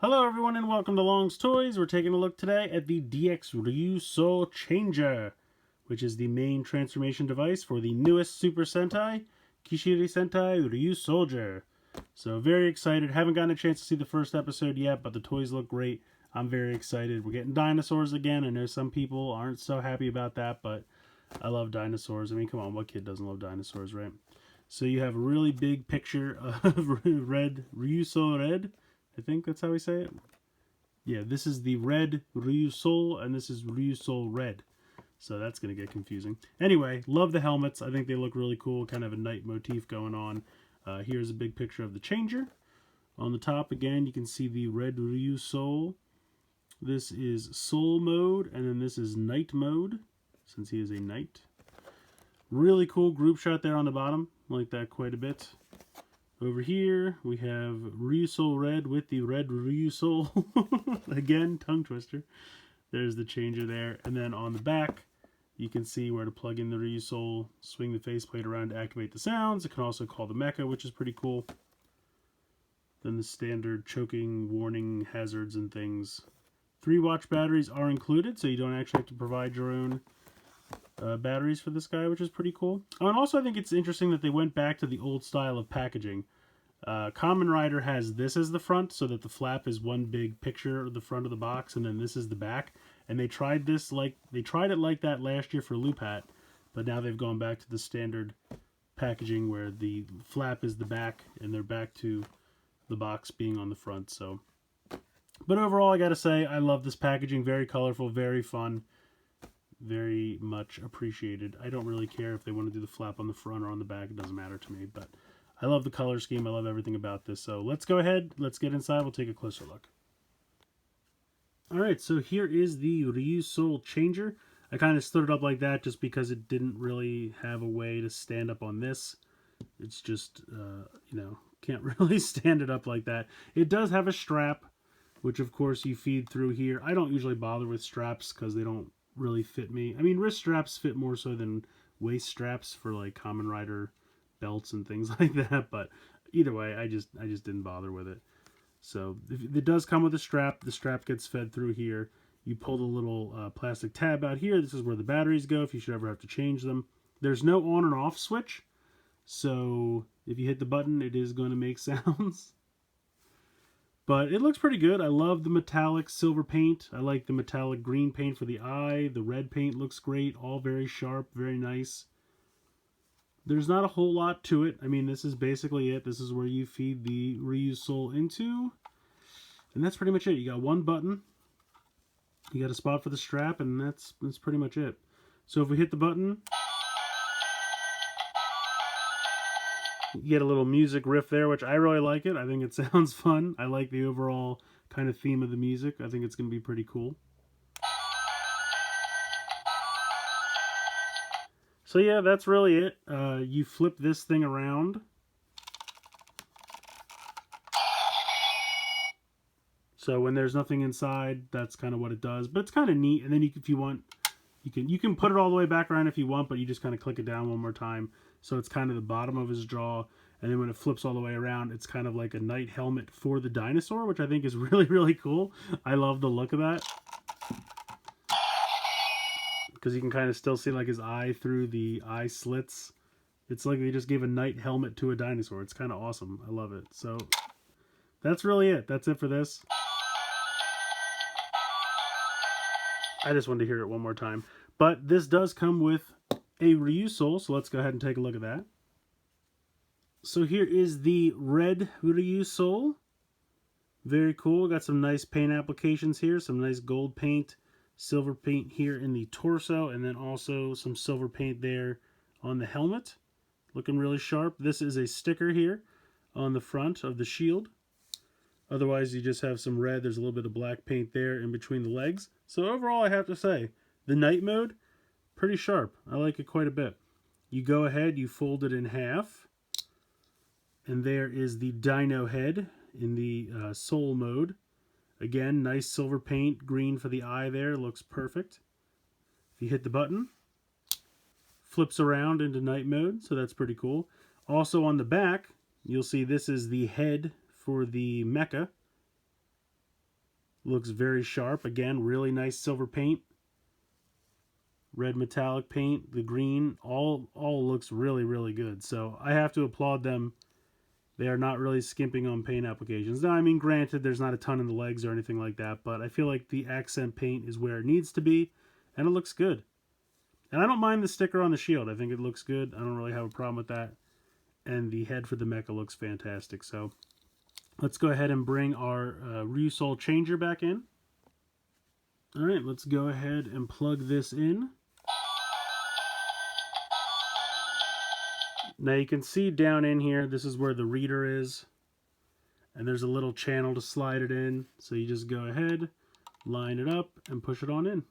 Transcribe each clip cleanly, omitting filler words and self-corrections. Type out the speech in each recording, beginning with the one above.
Hello everyone and welcome to Long's Toys. We're taking a look today at the DX Ryusoul Changer, which is the main transformation device for the newest Super Sentai, Kishiryu Sentai Ryusoulger. So very excited. Haven't gotten a chance to see the first episode yet, but the toys look great. I'm very excited. We're getting dinosaurs again. I know some people aren't so happy about that, but I love dinosaurs. I mean, come on, what kid doesn't love dinosaurs, right? So you have a really big picture of Ryusoul Red. I think that's how we say it. Yeah, this is the red Ryusoul, and this is Ryusoul Red. So that's going to get confusing. Anyway, love the helmets. I think they look really cool. Kind of a night motif going on. Here's a big picture of the changer. On the top, again, you can see the red Ryusoul. This is soul mode, and then this is night mode, since he is a knight. Really cool group shot there on the bottom. Like that quite a bit. Over here, we have Ryusoul Red with the red Ryusoul. Again, tongue twister. There's the changer there. And then on the back, you can see where to plug in the Ryusoul, swing the faceplate around to activate the sounds. It can also call the mecha, which is pretty cool. Then the standard choking, warning, hazards, and things. 3-watch batteries are included, so you don't actually have to provide your own batteries for this guy, which is pretty cool. Oh, and also I think it's interesting that they went back to the old style of packaging. Kamen Rider has this as the front, so that the flap is one big picture of the front of the box, and then this is the back. And they tried it like that last year for Lupat, but now they've gone back to the standard packaging where the flap is the back, and they're back to the box being on the front. So, but overall, I gotta say, I love this packaging. Very colorful, very fun. Very much appreciated. I don't really care if they want to do the flap on the front or on the back. It doesn't matter to me, but I love the color scheme. I love everything about this. So let's go ahead. Let's get inside. We'll take a closer look. Alright, so here is the Ryusoul Changer. I kind of stood it up like that just because it didn't really have a way to stand up on this. It's just, can't really stand it up like that. It does have a strap, which of course you feed through here. I don't usually bother with straps because they don't really fit me. I mean, wrist straps fit more so than waist straps for like Kamen Rider belts and things like that, but either way, I just didn't bother with it. So it does come with a strap. The strap gets fed through here. You pull the little plastic tab out here. This is where the batteries go if you should ever have to change them. There's no on and off switch, so if you hit the button, it is going to make sounds. But it looks pretty good. I love the metallic silver paint. I like the metallic green paint for the eye. The red paint looks great. All very sharp, very nice. There's not a whole lot to it. I mean, this is basically it. This is where you feed the Ryusoul into. And that's pretty much it. You got one button. You got a spot for the strap, and that's pretty much it. So if we hit the button, you get a little music riff there, which I really like it. I think it sounds fun. I like the overall kind of theme of the music. I think it's going to be pretty cool. So yeah, that's really it. You flip this thing around. So when there's nothing inside, that's kind of what it does. But it's kind of neat. And then if you want, you can put it all the way back around if you want, but you just kind of click it down one more time. So it's kind of the bottom of his jaw. And then when it flips all the way around, it's kind of like a night helmet for the dinosaur, which I think is really, really cool. I love the look of that. Because you can kind of still see like his eye through the eye slits. It's like they just gave a night helmet to a dinosaur. It's kind of awesome. I love it. So that's really it. That's it for this. I just wanted to hear it one more time. But this does come with a Ryusoul, so let's go ahead and take a look at that. So here is the red Ryusoul. Very cool. Got some nice paint applications here. Some nice gold paint, silver paint here in the torso, and then also some silver paint there on the helmet. Looking really sharp. This is a sticker here on the front of the shield. Otherwise, you just have some red. There's a little bit of black paint there in between the legs. So overall, I have to say, the night mode, pretty sharp. I like it quite a bit. You go ahead, you fold it in half. And there is the dino head in the soul mode. Again, nice silver paint, green for the eye there. Looks perfect. If you hit the button, flips around into night mode, so that's pretty cool. Also on the back, you'll see this is the head for the mecha. Looks very sharp. Again, really nice silver paint. Red metallic paint, the green, all looks really, really good. So I have to applaud them. They are not really skimping on paint applications. Now, I mean, granted, there's not a ton in the legs or anything like that, but I feel like the accent paint is where it needs to be, and it looks good. And I don't mind the sticker on the shield. I think it looks good. I don't really have a problem with that. And the head for the mecha looks fantastic. So let's go ahead and bring our Ryusoul changer back in. All right, let's go ahead and plug this in. Now you can see down in here, this is where the reader is. And there's a little channel to slide it in. So you just go ahead, line it up, and push it on in.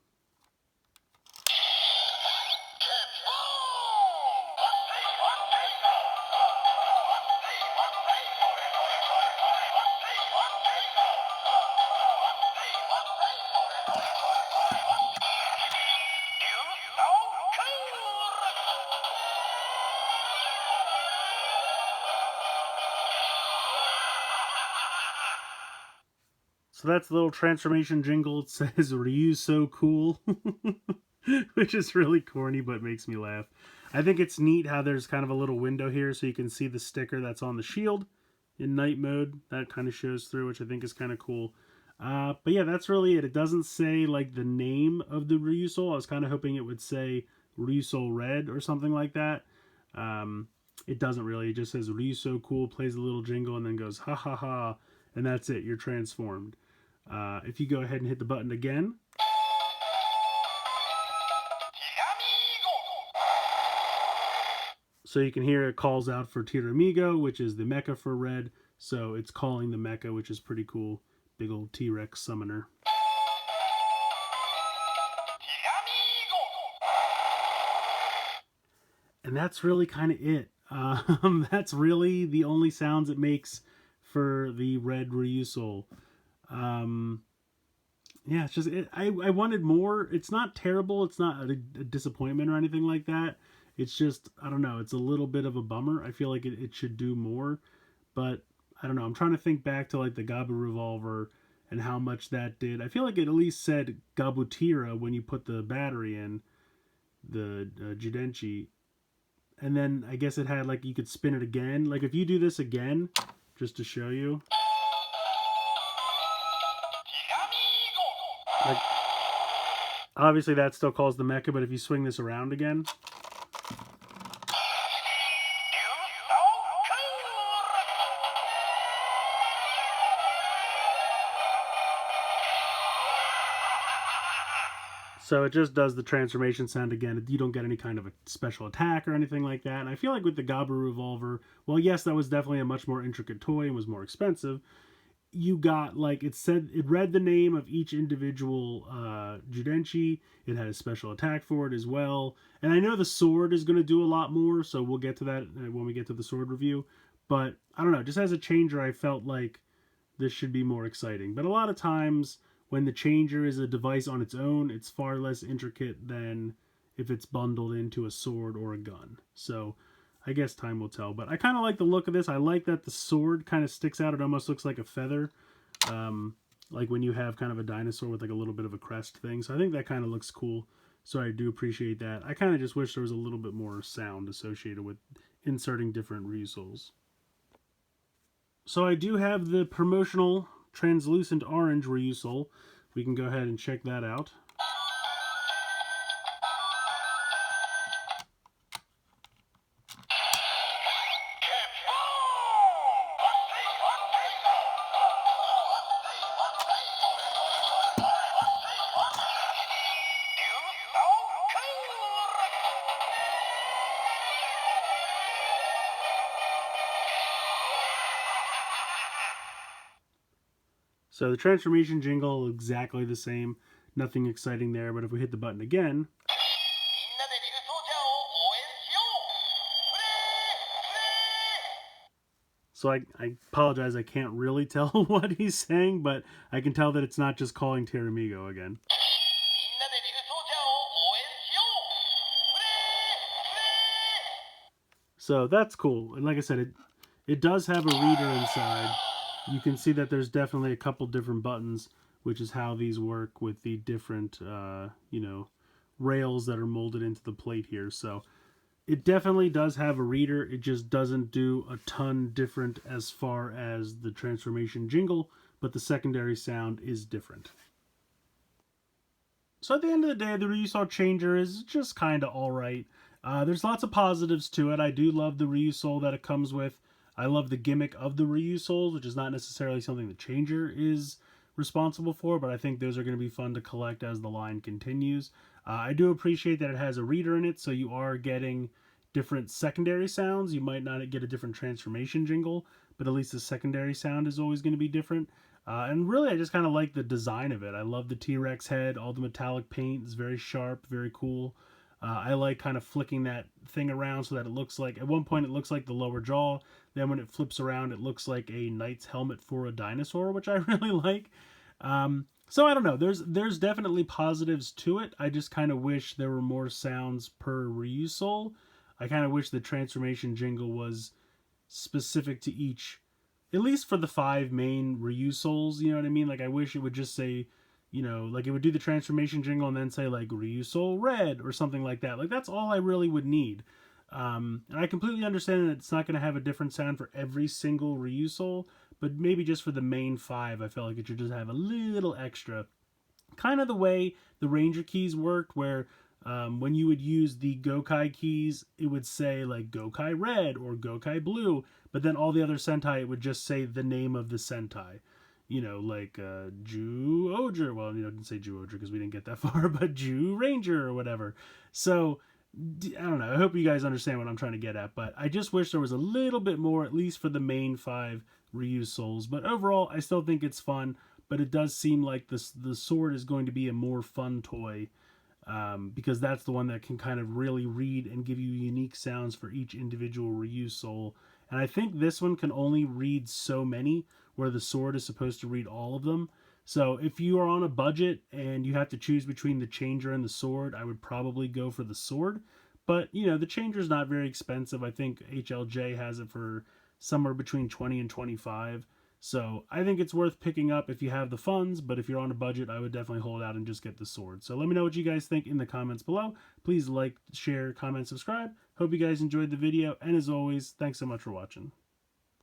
So that's the little transformation jingle. It says, Ryu's so cool, which is really corny, but makes me laugh. I think it's neat how there's kind of a little window here so you can see the sticker that's on the shield in night mode. That kind of shows through, which I think is kind of cool. But yeah, that's really it. It doesn't say like the name of the Ryusoul. I was kind of hoping it would say Ryusoul Red or something like that. It doesn't really. It just says Ryu's so cool, plays a little jingle, and then goes ha ha ha, and that's it. You're transformed. If you go ahead and hit the button again, so you can hear it calls out for Tiramigo, which is the mecha for red. So it's calling the mecha, which is pretty cool. Big old T-Rex summoner. And that's really kind of it. That's really the only sounds it makes for the red Ryusoul. Yeah, it's just I wanted more. It's not terrible. It's not a disappointment or anything like that. It's just, I don't know, it's a little bit of a bummer. I feel like it should do more, but I don't know. I'm trying to think back to like the Gabu Revolver and how much that did. I feel like it at least said Gabutira when you put the battery in the Judenchi, and then I guess it had like you could spin it again. Like if you do this again, just to show you. Like, obviously that still calls the mecha, but if you swing this around again. So it just does the transformation sound again. You don't get any kind of a special attack or anything like that. And I feel like with the Gabu Revolver, well, yes, that was definitely a much more intricate toy and was more expensive. You got, like, it read the name of each individual Judenchi. It had a special attack for it as well. And I know the sword is going to do a lot more, so we'll get to that when we get to the sword review. But, I don't know, just as a changer, I felt like this should be more exciting. But a lot of times, when the changer is a device on its own, it's far less intricate than if it's bundled into a sword or a gun. So I guess time will tell. But I kind of like the look of this. I like that the sword kind of sticks out. It almost looks like a feather. Like when you have kind of a dinosaur with like a little bit of a crest thing. So I think that kind of looks cool. So I do appreciate that. I kind of just wish there was a little bit more sound associated with inserting different Ryusouls. So I do have the promotional translucent orange Ryusoul. We can go ahead and check that out. So the transformation jingle, exactly the same. Nothing exciting there, but if we hit the button again, so I apologize, I can't really tell what he's saying, but I can tell that it's not just calling Tiramigo again. So that's cool. And like I said, it does have a reader inside. You can see that there's definitely a couple different buttons which is how these work with the different, you know, rails that are molded into the plate here. So it definitely does have a reader. It just doesn't do a ton different as far as the transformation jingle, but the secondary sound is different. So at the end of the day, the Ryusoul Changer is just kind of alright. There's lots of positives to it. I do love the Ryusoul that it comes with. I love the gimmick of the Ryusouls, which is not necessarily something the Changer is responsible for, but I think those are going to be fun to collect as the line continues. I do appreciate that it has a reader in it, so you are getting different secondary sounds. You might not get a different transformation jingle, but at least the secondary sound is always going to be different. And really, I just kind of like the design of it. I love the T-Rex head. All the metallic paint is very sharp, very cool. I like kind of flicking that thing around so that it looks like, at one point it looks like the lower jaw. Then when it flips around, it looks like a knight's helmet for a dinosaur, which I really like. So I don't know. There's definitely positives to it. I just kind of wish there were more sounds per Ryusoul. I kind of wish the transformation jingle was specific to each, at least for the 5 main Ryusouls, you know what I mean? Like, I wish it would just say, you know, like it would do the transformation jingle and then say, like, Ryusoul Red or something like that. Like, that's all I really would need. And I completely understand that it's not going to have a different sound for every single Ryusoul, but maybe just for the main 5, I felt like it should just have a little extra. Kind of the way the Ranger keys worked, where when you would use the Gokai keys, it would say like Gokai Red or Gokai Blue, but then all the other Sentai, it would just say the name of the Sentai. You know, like Ryusoulger. Well, you know, I didn't say Ryusoulger because we didn't get that far, but Ryusoulger or whatever. So, I don't know. I hope you guys understand what I'm trying to get at, but I just wish there was a little bit more, at least for the main 5 Ryusouls. But overall, I still think it's fun, but it does seem like the sword is going to be a more fun toy. Because that's the one that can kind of really read and give you unique sounds for each individual Ryusoul. And I think this one can only read so many, where the sword is supposed to read all of them. So if you are on a budget and you have to choose between the Changer and the sword, I would probably go for the sword. But, you know, the Changer is not very expensive. I think HLJ has it for somewhere between 20 and 25. So I think it's worth picking up if you have the funds, but if you're on a budget, I would definitely hold out and just get the sword. So let me know what you guys think in the comments below. Please like, share, comment, subscribe. Hope you guys enjoyed the video, and as always, thanks so much for watching.